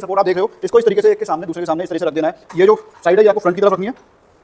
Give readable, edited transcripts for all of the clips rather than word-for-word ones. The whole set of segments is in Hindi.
सपोर्ट आप देख रहे हो, इसको इस तरीके से एक के सामने दूसरे के सामने इस तरह से रख देना है। ये जो साइड है ये आपको फ्रंट की तरफ रखनी है।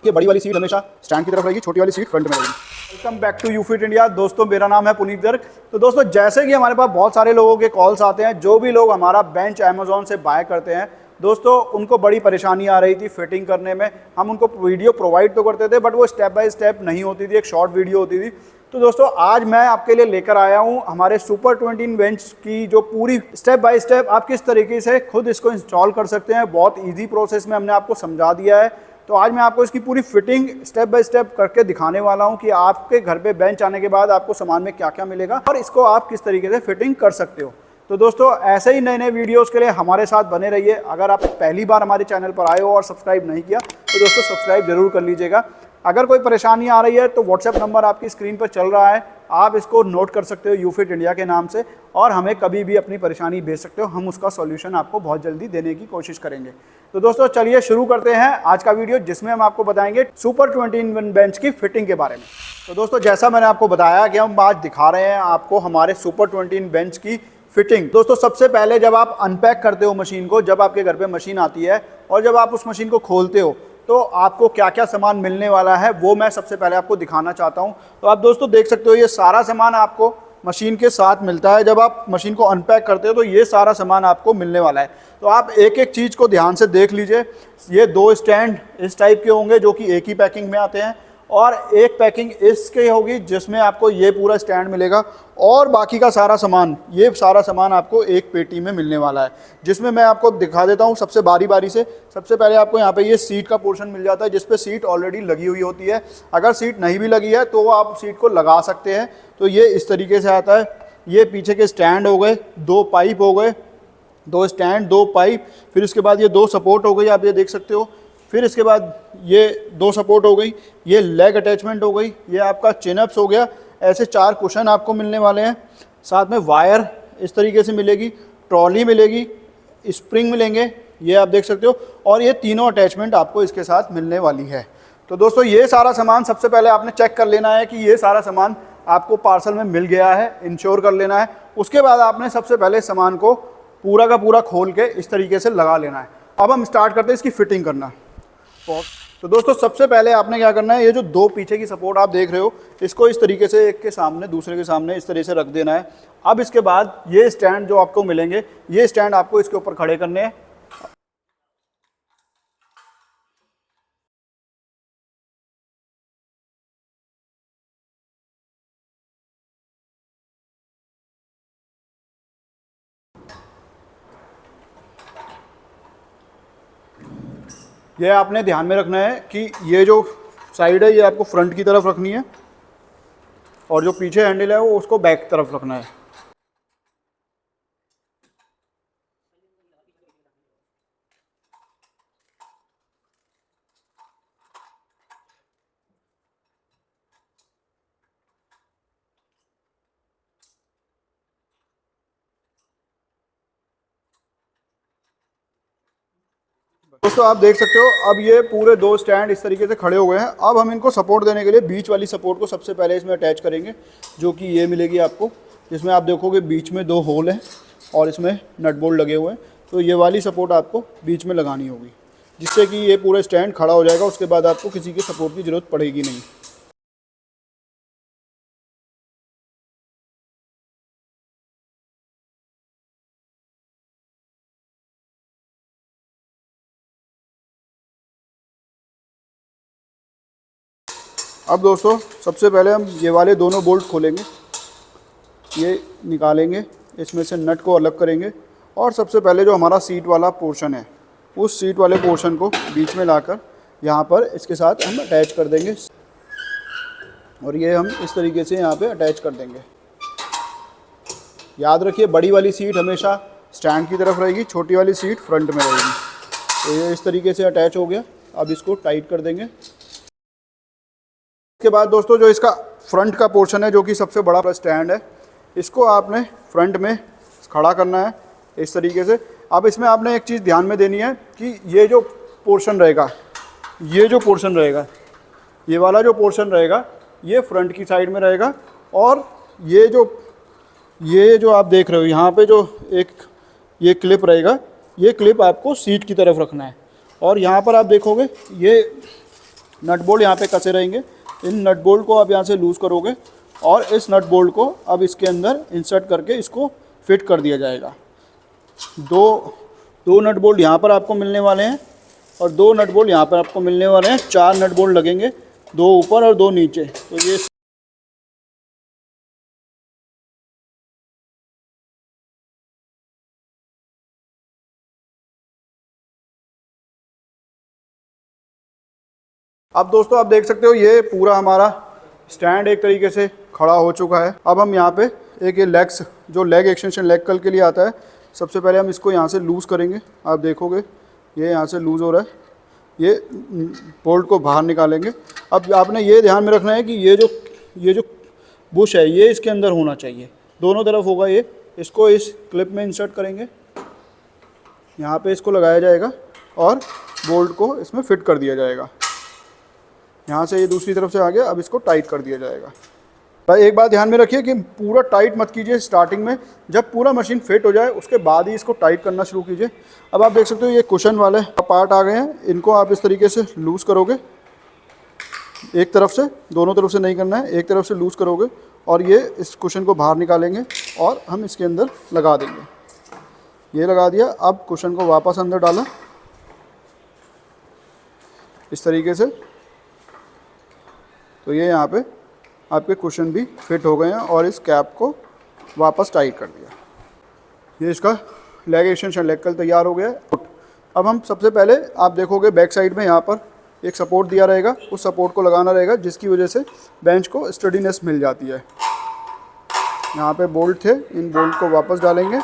ये बड़ी वाली सीट हमेशा स्टैंड की तरफ रहेगी, छोटी वाली सीट फ्रंट में रहेगी। Welcome back to UFit India. दोस्तों मेरा नाम है पुनीत गर्ग। तो दोस्तों जैसे कि हमारे पास बहुत सारे लोगों के कॉल्स आते हैं, जो भी लोग हमारा बेंच अमेजोन से बाय करते हैं दोस्तों, उनको बड़ी परेशानी आ रही थी फिटिंग करने में। हम उनको वीडियो प्रोवाइड तो करते थे बट वो स्टेप बाय स्टेप नहीं होती थी, एक शॉर्ट वीडियो होती थी। तो दोस्तों आज मैं आपके लिए लेकर आया हूं हमारे सुपर 20 बेंच की जो पूरी स्टेप बाय स्टेप आप किस तरीके से खुद इसको इंस्टॉल कर सकते हैं। बहुत इजी प्रोसेस में हमने आपको समझा दिया है। तो आज मैं आपको इसकी पूरी फिटिंग स्टेप बाय स्टेप करके दिखाने वाला हूं कि आपके घर पे बेंच आने के बाद आपको सामान में क्या क्या मिलेगा और इसको आप किस तरीके से फिटिंग कर सकते हो। तो दोस्तों ऐसे ही नए नए वीडियोस के लिए हमारे साथ बने रहिए। अगर आप पहली बार हमारे चैनल पर आए हो और सब्सक्राइब नहीं किया तो दोस्तों सब्सक्राइब जरूर कर लीजिएगा। अगर कोई परेशानी आ रही है तो व्हाट्सएप नंबर आपकी स्क्रीन पर चल रहा है, आप इसको नोट कर सकते हो यूफिट इंडिया के नाम से, और हमें कभी भी अपनी परेशानी भेज सकते हो। हम उसका सॉल्यूशन आपको बहुत जल्दी देने की कोशिश करेंगे। तो दोस्तों चलिए शुरू करते हैं आज का वीडियो, जिसमें हम आपको बताएंगे सुपर 21 बेंच की फिटिंग के बारे में। तो दोस्तों जैसा मैंने आपको बताया कि हम आज दिखा रहे हैं आपको हमारे सुपर 21 बेंच की फिटिंग। दोस्तों सबसे पहले जब आप अनपैक करते हो मशीन को, जब आपके घर पे मशीन आती है और जब आप उस मशीन को खोलते हो तो आपको क्या क्या सामान मिलने वाला है वो मैं सबसे पहले आपको दिखाना चाहता हूं। तो आप दोस्तों देख सकते हो ये सारा सामान आपको मशीन के साथ मिलता है। जब आप मशीन को अनपैक करते हो तो ये सारा सामान आपको मिलने वाला है। तो आप एक एक चीज़ को ध्यान से देख लीजिए। ये दो स्टैंड इस टाइप के होंगे जो कि एक ही पैकिंग में आते हैं, और एक पैकिंग इसके होगी जिसमें आपको ये पूरा स्टैंड मिलेगा, और बाकी का सारा सामान, ये सारा सामान आपको एक पेटी में मिलने वाला है, जिसमें मैं आपको दिखा देता हूँ सबसे बारी बारी से। सबसे पहले आपको यहाँ पे ये सीट का पोर्शन मिल जाता है, जिस पे सीट ऑलरेडी लगी हुई होती है। अगर सीट नहीं भी लगी है तो आप सीट को लगा सकते हैं। तो ये इस तरीके से आता है। ये पीछे के स्टैंड हो गए, दो पाइप हो गए, दो स्टैंड, दो पाइप, फिर उसके बाद ये दो सपोर्ट हो गई, आप ये देख सकते हो। फिर इसके बाद ये दो सपोर्ट हो गई, ये लेग अटैचमेंट हो गई, ये आपका चिनअप्स हो गया। ऐसे चार कुशन आपको मिलने वाले हैं। साथ में वायर इस तरीके से मिलेगी, ट्रॉली मिलेगी, स्प्रिंग मिलेंगे, ये आप देख सकते हो, और ये तीनों अटैचमेंट आपको इसके साथ मिलने वाली है। तो दोस्तों ये सारा सामान सबसे पहले आपने चेक कर लेना है कि ये सारा सामान आपको पार्सल में मिल गया है, इंश्योर कर लेना है। उसके बाद आपने सबसे पहले सामान को पूरा का पूरा खोल के इस तरीके से लगा लेना है। अब हम स्टार्ट करते हैं इसकी फिटिंग करना। तो दोस्तों सबसे पहले आपने क्या करना है, ये जो दो पीछे की सपोर्ट आप देख रहे हो, इसको इस तरीके से एक के सामने दूसरे के सामने इस तरीके से रख देना है। अब इसके बाद ये स्टैंड जो आपको मिलेंगे, ये स्टैंड आपको इसके ऊपर खड़े करने हैं। ये आपने ध्यान में रखना है कि ये जो साइड है ये आपको फ्रंट की तरफ रखनी है, और जो पीछे हैंडल है वो उसको बैक तरफ रखना है। दोस्तों आप देख सकते हो अब ये पूरे दो स्टैंड इस तरीके से खड़े हो गए हैं। अब हम इनको सपोर्ट देने के लिए बीच वाली सपोर्ट को सबसे पहले इसमें अटैच करेंगे, जो कि ये मिलेगी आपको, जिसमें आप देखोगे बीच में दो होल हैं और इसमें नट बोल्ट लगे हुए हैं। तो ये वाली सपोर्ट आपको बीच में लगानी होगी, जिससे कि ये पूरा स्टैंड खड़ा हो जाएगा। उसके बाद आपको किसी की सपोर्ट की ज़रूरत पड़ेगी नहीं। अब दोस्तों सबसे पहले हम ये वाले दोनों बोल्ट खोलेंगे, ये निकालेंगे, इसमें से नट को अलग करेंगे, और सबसे पहले जो हमारा सीट वाला पोर्शन है उस सीट वाले पोर्शन को बीच में लाकर यहाँ पर इसके साथ हम अटैच कर देंगे, और ये हम इस तरीके से यहाँ पे अटैच कर देंगे। याद रखिए बड़ी वाली सीट हमेशा स्टैंड की तरफ रहेगी, छोटी वाली सीट फ्रंट में रहेगी। तो ये इस तरीके से अटैच हो गया। अब इसको टाइट कर देंगे। इसके बाद दोस्तों जो इसका फ्रंट का पोर्शन है, जो कि सबसे बड़ा स्टैंड है, इसको आपने फ्रंट में खड़ा करना है इस तरीके से। अब इसमें आपने एक चीज़ ध्यान में देनी है कि ये जो पोर्शन रहेगा, ये जो पोर्शन रहेगा, ये वाला जो पोर्शन रहेगा, ये फ्रंट की साइड में रहेगा, और ये जो आप देख रहे हो यहाँ पे जो एक ये क्लिप रहेगा, ये क्लिप आपको सीट की तरफ रखना है। और यहाँ पर आप देखोगे ये नट बोल्ट यहाँ पे कसे रहेंगे। इन नट बोल्ट को आप यहाँ से लूज़ करोगे और इस नट बोल्ट को अब इसके अंदर इंसर्ट करके इसको फिट कर दिया जाएगा। दो नट बोल्ट यहाँ पर आपको मिलने वाले हैं और 2 नट बोल्ट यहाँ पर आपको मिलने वाले हैं। 4 नट बोल्ट लगेंगे, 2 ऊपर और 2 नीचे। तो ये अब दोस्तों आप देख सकते हो ये पूरा हमारा स्टैंड एक तरीके से खड़ा हो चुका है। अब हम यहाँ पे एक ये लेग्स, जो लेग एक्सटेंशन लेग कल के लिए आता है, सबसे पहले हम इसको यहाँ से लूज़ करेंगे। आप देखोगे ये यहाँ से लूज़ हो रहा है, ये बोल्ट को बाहर निकालेंगे। अब आपने ये ध्यान में रखना है कि ये जो बुश है ये इसके अंदर होना चाहिए, दोनों तरफ होगा ये। इसको इस क्लिप में इंसर्ट करेंगे, यहाँ पे इसको लगाया जाएगा और बोल्ट को इसमें फिट कर दिया जाएगा। यहाँ से ये दूसरी तरफ से आ गया, अब इसको टाइट कर दिया जाएगा। भाई एक बात ध्यान में रखिए कि पूरा टाइट मत कीजिए स्टार्टिंग में, जब पूरा मशीन फिट हो जाए उसके बाद ही इसको टाइट करना शुरू कीजिए। अब आप देख सकते हो ये कुशन वाले पार्ट आ गए हैं, इनको आप इस तरीके से लूज़ करोगे, एक तरफ से, दोनों तरफ से नहीं करना है, एक तरफ से लूज़ करोगे और ये इस कुशन को बाहर निकालेंगे और हम इसके अंदर लगा देंगे। ये लगा दिया। अब कुशन को वापस अंदर डाला इस तरीके से, तो ये यहाँ पे आपके कुशन भी फिट हो गए हैं और इस कैप को वापस टाइट कर दिया। ये इसका लेग एक्सटेंशन लेग कल तैयार हो गया है। अब हम सबसे पहले आप देखोगे बैक साइड में यहाँ पर एक सपोर्ट दिया रहेगा, उस सपोर्ट को लगाना रहेगा जिसकी वजह से बेंच को स्टडीनेस मिल जाती है। यहाँ पे बोल्ट थे, इन बोल्ट को वापस डालेंगे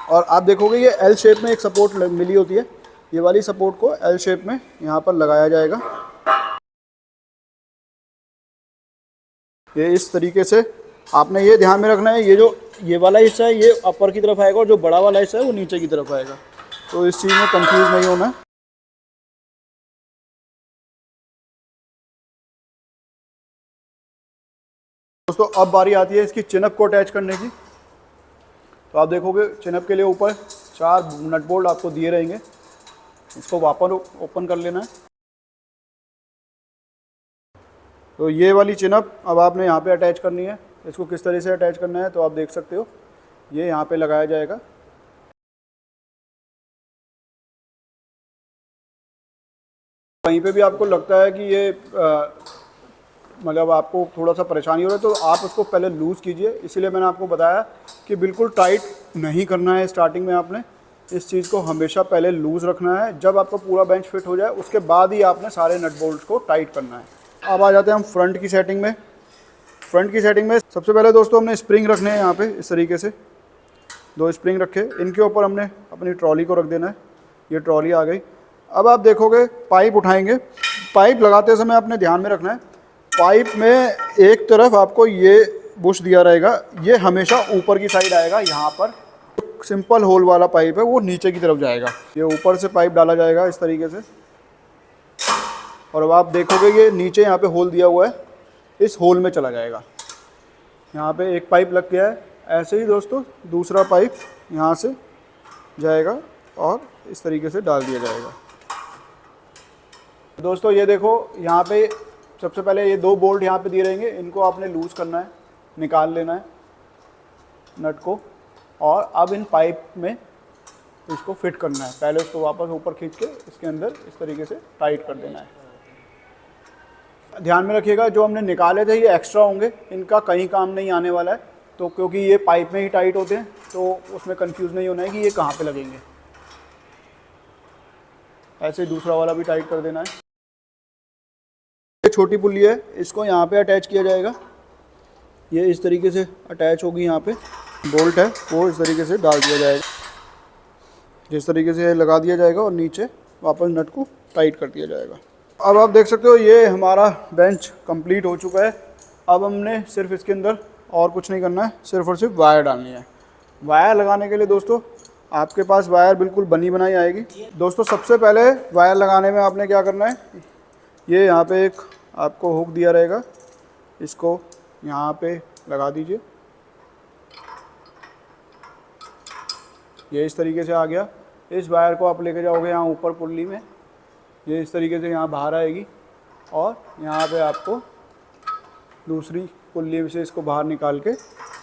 और आप देखोगे ये एल शेप में एक सपोर्ट मिली होती है, ये वाली सपोर्ट को एल शेप में यहाँ पर लगाया जाएगा। ये इस तरीके से आपने ये ध्यान में रखना है, ये वाला हिस्सा है ये अपर की तरफ आएगा और जो बड़ा वाला हिस्सा है वो नीचे की तरफ आएगा। तो इस चीज़ में कंफ्यूज नहीं होना है। दोस्तों अब बारी आती है इसकी चिनअप को अटैच करने की। तो आप देखोगे चिनअप के लिए ऊपर 4 नट बोल्ट आपको दिए रहेंगे, इसको वापस ओपन कर लेना है। तो ये वाली चिनअप अब आपने यहाँ पे अटैच करनी है। इसको किस तरह से अटैच करना है तो आप देख सकते हो, ये यहाँ पे लगाया जाएगा। कहीं पे भी आपको लगता है कि ये मतलब आपको थोड़ा सा परेशानी हो रहा है तो आप उसको पहले लूज़ कीजिए। इसीलिए मैंने आपको बताया कि बिल्कुल टाइट नहीं करना है स्टार्टिंग में, आपने इस चीज़ को हमेशा पहले लूज़ रखना है। जब आपका पूरा बेंच फिट हो जाए उसके बाद ही आपने सारे नट बोल्ट्स को टाइट करना है। अब आ जाते हैं हम फ्रंट की सेटिंग में। फ्रंट की सेटिंग में सबसे पहले दोस्तों हमने स्प्रिंग रखने हैं यहाँ पे इस तरीके से, 2 स्प्रिंग रखे, इनके ऊपर हमने अपनी ट्रॉली को रख देना है। ये ट्रॉली आ गई। अब आप देखोगे पाइप उठाएंगे। पाइप लगाते समय आपने ध्यान में रखना है, पाइप में एक तरफ आपको ये बुश दिया रहेगा, ये हमेशा ऊपर की साइड आएगा। यहाँ पर सिंपल होल वाला पाइप है वो नीचे की तरफ जाएगा। ये ऊपर से पाइप डाला जाएगा इस तरीके से और अब आप देखोगे ये नीचे यहाँ पे होल दिया हुआ है, इस होल में चला जाएगा। यहाँ पे एक पाइप लग गया है। ऐसे ही दोस्तों दूसरा पाइप यहाँ से जाएगा और इस तरीके से डाल दिया जाएगा। दोस्तों ये देखो यहाँ पे सबसे पहले ये 2 बोल्ट यहाँ पे दिए रहेंगे, इनको आपने लूज़ करना है, निकाल लेना है नट को और अब इन पाइप में इसको फिट करना है। पहले उसको वापस ऊपर खींच के इसके अंदर इस तरीके से टाइट कर देना है। ध्यान में रखिएगा जो हमने निकाले थे ये एक्स्ट्रा होंगे, इनका कहीं काम नहीं आने वाला है। तो क्योंकि ये पाइप में ही टाइट होते हैं तो उसमें कंफ्यूज नहीं होना है कि ये कहाँ पे लगेंगे। ऐसे दूसरा वाला भी टाइट कर देना है। ये छोटी पुल्ली है, इसको यहाँ पे अटैच किया जाएगा। ये इस तरीके से अटैच होगी, यहाँ पे बोल्ट है वो इस तरीके से डाल दिया जाएगा। जिस तरीके से लगा दिया जाएगा और नीचे वापस नट को टाइट कर दिया जाएगा। अब आप देख सकते हो ये हमारा बेंच कंप्लीट हो चुका है। अब हमने सिर्फ इसके अंदर और कुछ नहीं करना है, सिर्फ और सिर्फ वायर डालनी है। वायर लगाने के लिए दोस्तों आपके पास वायर बिल्कुल बनी बनाई आएगी। दोस्तों सबसे पहले वायर लगाने में आपने क्या करना है, ये यहाँ पे एक आपको हुक दिया रहेगा, इसको यहाँ पे लगा दीजिए। ये इस तरीके से आ गया। इस वायर को आप लेके जाओगे यहाँ ऊपर पुल्ली में, ये इस तरीके से यहाँ बाहर आएगी और यहाँ पे आपको दूसरी पुल्ली से इसको बाहर निकाल के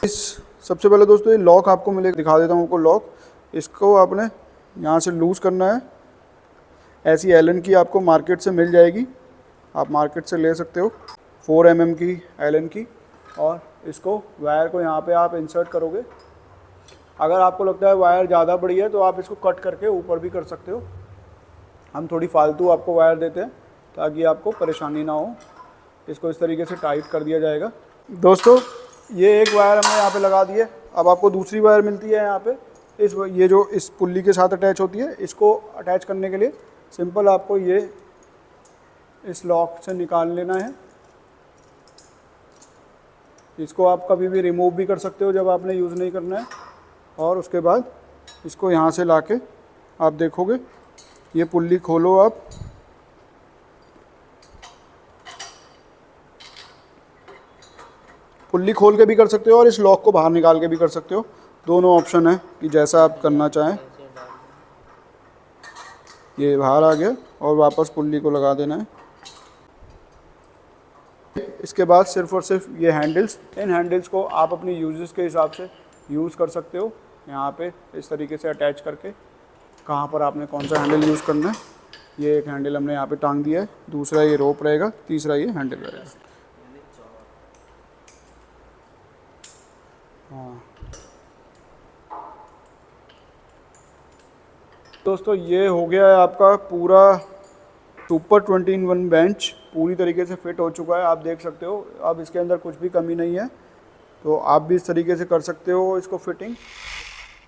इस सबसे पहले दोस्तों ये लॉक आपको मिलेगा, दिखा देता हूँ आपको लॉक। इसको आपने यहाँ से लूज़ करना है। ऐसी एलन की आपको मार्केट से मिल जाएगी, आप मार्केट से ले सकते हो 4 mm की एलन की। और इसको वायर को यहाँ पे आप इंसर्ट करोगे। अगर आपको लगता है वायर ज़्यादा बड़ी है तो आप इसको कट करके ऊपर भी कर सकते हो। हम थोड़ी फालतू आपको वायर देते हैं ताकि आपको परेशानी ना हो। इसको इस तरीके से टाइट कर दिया जाएगा। दोस्तों ये एक वायर हमने यहाँ पे लगा दी है। अब आपको दूसरी वायर मिलती है यहाँ पे, ये जो इस पुल्ली के साथ अटैच होती है। इसको अटैच करने के लिए सिंपल आपको ये इस लॉक से निकाल लेना है। इसको आप कभी भी रिमूव भी कर सकते हो जब आपने यूज़ नहीं करना है। और उसके बाद इसको यहाँ से लाके आप देखोगे, ये पुल्ली खोलो आप, पुल्ली खोल के भी कर सकते हो और इस लॉक को बाहर निकाल के भी कर सकते हो। दोनों ऑप्शन है कि जैसा आप करना चाहें। ये बाहर आ गया और वापस पुल्ली को लगा देना है। इसके बाद सिर्फ और सिर्फ ये हैंडल्स, इन हैंडल्स को आप अपनी यूजेस के हिसाब से यूज़ कर सकते हो। यहाँ पे इस तरीके से अटैच करके कहाँ पर आपने कौन सा हैंडल यूज़ करना है। ये एक हैंडल हमने यहाँ पे टांग दिया है, दूसरा ये रोप रहेगा, तीसरा ये हैंडल रहेगा। हाँ दोस्तों ये हो गया है आपका पूरा सुपर 20-in-1 बेंच, पूरी तरीके से फिट हो चुका है। आप देख सकते हो अब इसके अंदर कुछ भी कमी नहीं है, तो आप भी इस तरीके से कर सकते हो इसको फिटिंग।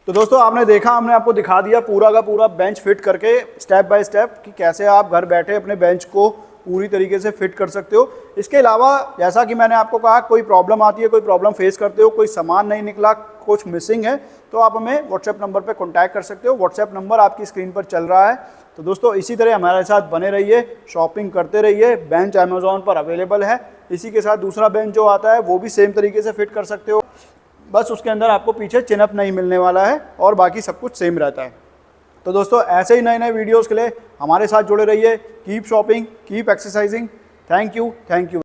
तो दोस्तों आपने देखा, हमने आपको दिखा दिया पूरा का पूरा बेंच फिट करके स्टेप बाय स्टेप कि कैसे आप घर बैठे अपने बेंच को पूरी तरीके से फिट कर सकते हो। इसके अलावा जैसा कि मैंने आपको कहा, कोई प्रॉब्लम आती है, कोई प्रॉब्लम फेस करते हो, कोई सामान नहीं निकला, कुछ मिसिंग है, तो आप हमें व्हाट्सएप नंबर पे कांटेक्ट कर सकते हो। व्हाट्सएप नंबर आपकी स्क्रीन पर चल रहा है। तो दोस्तों इसी तरह हमारे साथ बने रहिए, शॉपिंग करते रहिए। बेंच अमेज़ॉन पर अवेलेबल है। इसी के साथ दूसरा बेंच जो आता है वो भी सेम तरीके से फिट कर सकते हो, बस उसके अंदर आपको पीछे चिनअप नहीं मिलने वाला है और बाकी सब कुछ सेम रहता है। तो दोस्तों ऐसे ही नए नए वीडियोस के लिए हमारे साथ जुड़े रहिए। Keep shopping, keep exercising. Thank you.